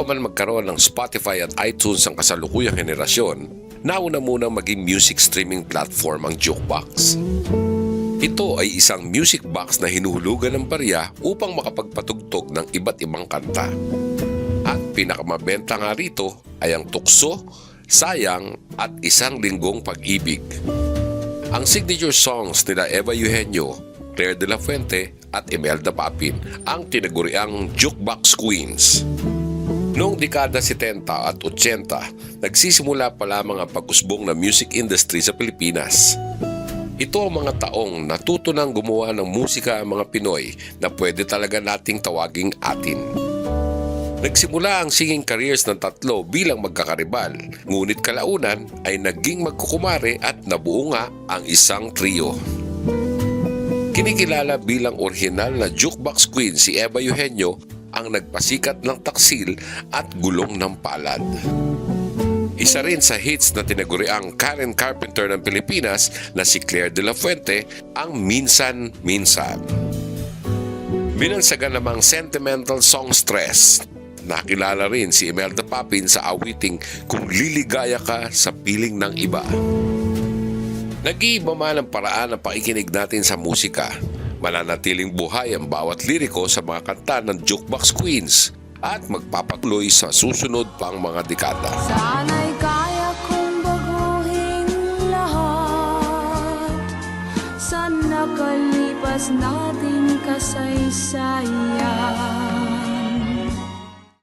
man magkaroon ng Spotify at iTunes ang kasalukuyang henerasyon, nauna munang maging music streaming platform ang jukebox. Ito ay isang music box na hinuhulugan ng barya upang makapagpatugtog ng iba't ibang kanta. At pinakamabenta nga rito ay ang tukso, sayang at isang linggong pag-ibig. Ang signature songs nila Eva Eugenio, Claire de la Fuente at Imelda Papin ang tinaguriang Jukebox Queens. Noong dekada 70 at 80, nagsisimula pa lamang ang pag-usbong ng music industry sa Pilipinas. Ito ang mga taong natuto nang gumawa ng musika ang mga Pinoy na pwede talaga nating tawaging atin. Nagsimula ang singing careers ng tatlo bilang magkakaribal, ngunit kalaunan ay naging magkukumare at nabuo nga ang isang trio. Kinikilala bilang orihinal na jukebox queen si Eva Eugenio ang nagpasikat ng taksil at gulong ng palad. Isa rin sa hits na tinaguriang Karen Carpenter ng Pilipinas na si Claire de la Fuente ang Minsan Minsan. Binansagan namang sentimental song Stress. Nakilala rin si Imelda Papin sa awiting Kung Liligaya Ka sa Piling ng Iba. Nag-iiba man ang paraan ng pakikinig natin sa musika. Mananatiling buhay ang bawat liriko sa mga kanta ng Jukebox Queens at magpapatuloy sa susunod pang mga dekada. Sana'y kaya kong baguhin lahat sa nakalipas nating kasaysayan.